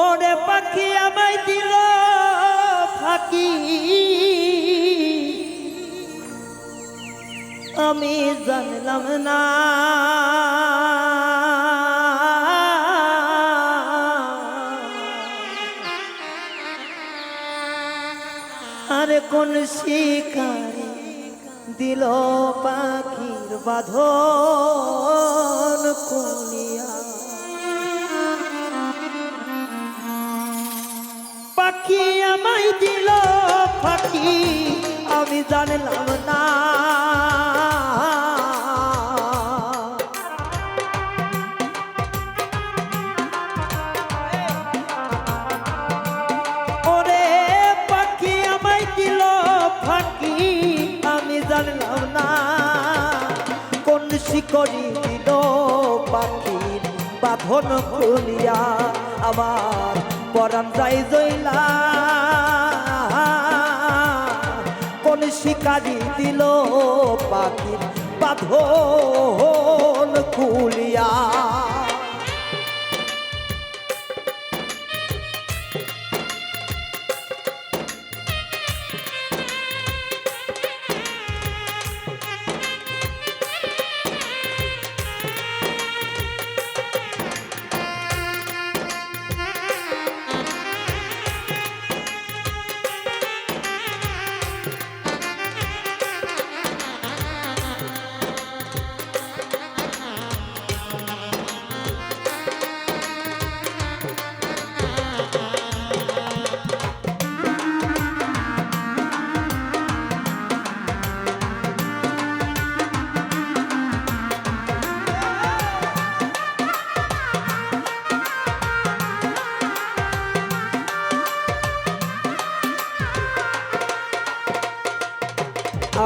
ওরে পাখি আমায় দিল ফাঁকি, আমি জানলাম না। আরে কোন শিকারি দিল পাখির বাঁধন খুলিয়া। পাখি আমায় দিল ফাঁকি, আমি জানলাম না। ওরে পাখি আমায় দিল ফাঁকি, আমি জানলাম না। কোন শিকড়ি দিল পাখির বাঁধন খুলিয়া, আবার পরাণ যাই জইলা। কোন শিকারি দিল পাখির বাঁধন খুলিয়া।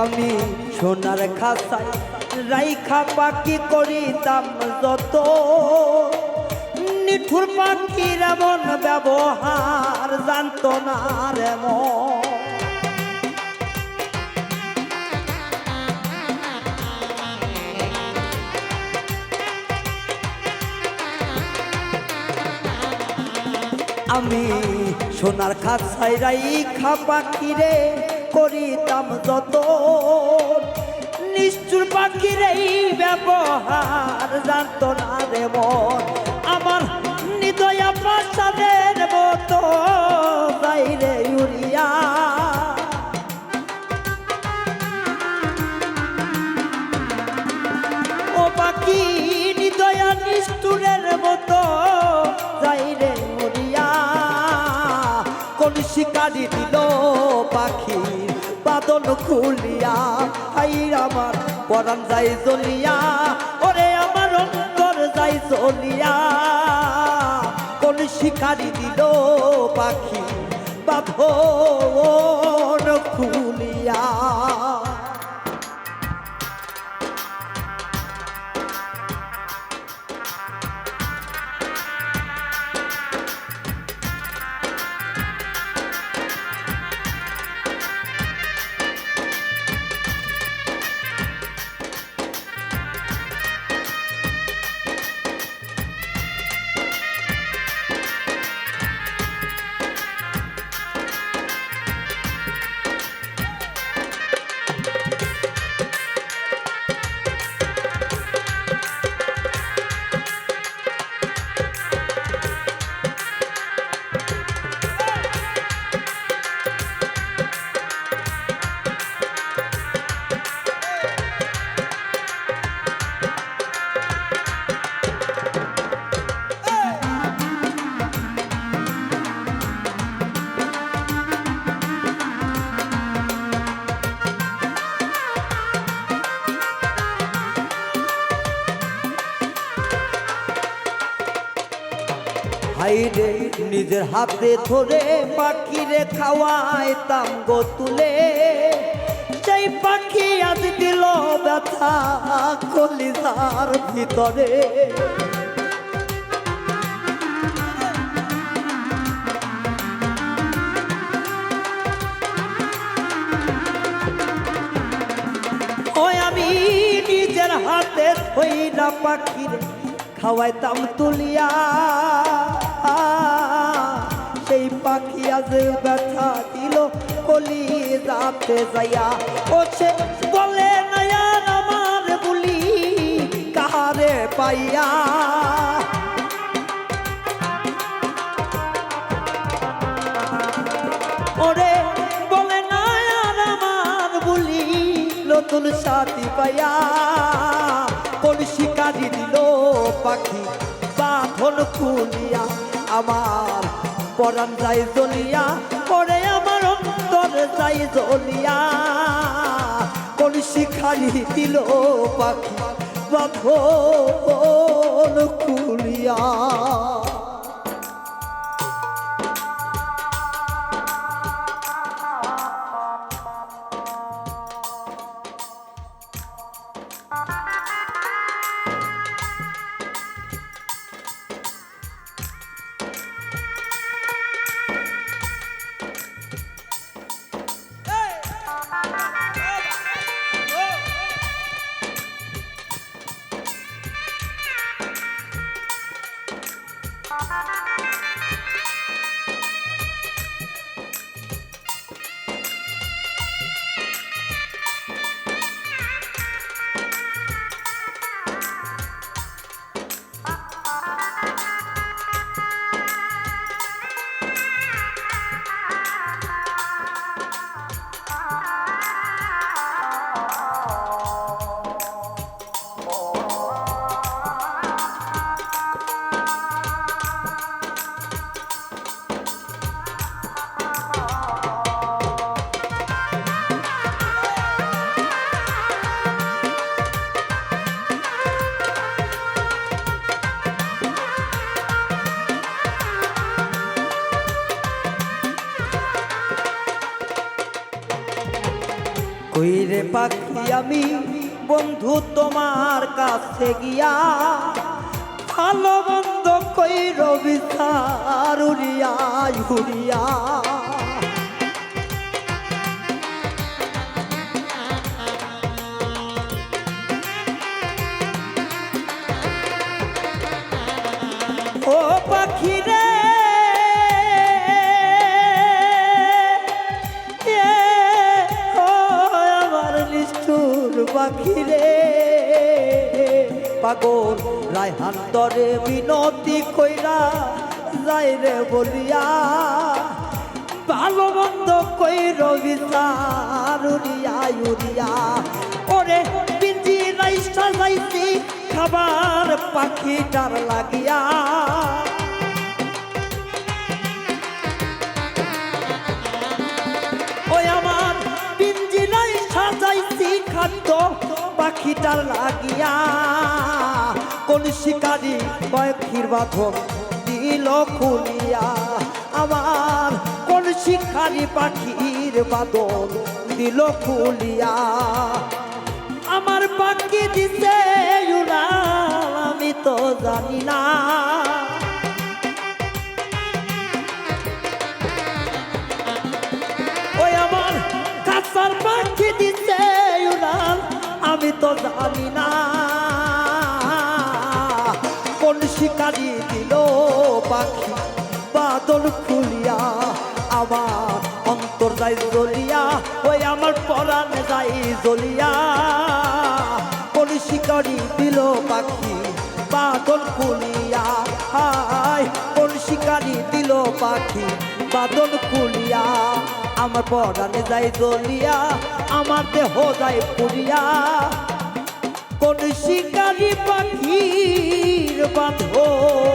আমি সোনার খাসায় রাইখা পাখি করিতাম যত, নিঠুর পাখির এমন ব্যবহার জানত না রে মন। আমি সোনার খাসায় রাইখা পাখিরে করিতাম যত, নিষ্ঠুর পাখির এই ব্যবহার জানত না রে মন। আমার হৃদয়া পাশাদের মতো বাইরে উড়িয়া। ও পাখি হৃদয়া নিষ্ঠুরের মতো যাইরে উড়িয়া। কোন শিকারি দিল পাখি বাঁধন খুলিয়া, আই আমার পরাণ যাই জ্বলিয়া। ওরে আমার অন্তর যাই জ্বলিয়া। কোন শিকারি দিল পাখি বাঁধন খুলিয়া। হাইরে নিজের হাতে ধরে পাখিরে খাওয়াইতাম গো তুলে। সেই পাখি আজ দিল ব্যথা কলিজার ভিতরে। ওই আমি নিজের হাতে ধইরা পাখিরে খাওয়াইতাম তুলিয়া। সেই পাখি আজ ব্যথা দিল কলি যাতে যাইয়া ও সে বলে না আর আমার বলি কাহারে পাইয়া ওরে বলে না আর আমার বলি নতুন সাথী পাইয়া কোন শিকারি দিল পাখি বাঁধন খুলিয়া আমার পরাণ যাই জ্বলিয়া পরে আমার অন্তর যাই জ্বলিয়া কোন শিকারি দিল পাখি বাঁধন খুলিয়া কইরে পাখি আমি বন্ধু তোমার কাছে গিয়া ভালো বন্ধ কইর বিচার উড়িয়া উড়িয়া ও পাখি রে পাখি রে পাগল রায়হান তরে বিনতি কইরা যাই রে বলিয়া ভালো বন্ধ কইর বিচার উড়িয়া উড়িয়া ওরে পিঞ্জি রাইসা যাইছি খাবার পাখিটার লাগিয়া ওই আমার পিঞ্জি রাইসা যাইছি খাদ্য পাখিটার লাগিয়া কোন শিকারি পাখির বাঁধন দিল খুলিয়া আমার কোন শিকারি পাখির বাঁধন দিল খুলিয়া আমার পাখি দিছে উড়াল আমি তো জানি না ওই আমার কাছার পাখি দিছে উড়াল আমি তো জানি না কোন শিকারি দিল পাখি বাদল খুলিয়া আমার অন্তর যাই জ্বলিয়া ওই আমার পরাণ যাই জ্বলিয়া কোন শিকারি দিল পাখি বাদল খুলিয়া হায় কোন শিকারি দিল পাখি বাদল খুলিয়া আমার পরাণে যাই জ্বলিয়া আমার দেহ যায় পুরিয়া কোন শিকারি পাখির বাঁধন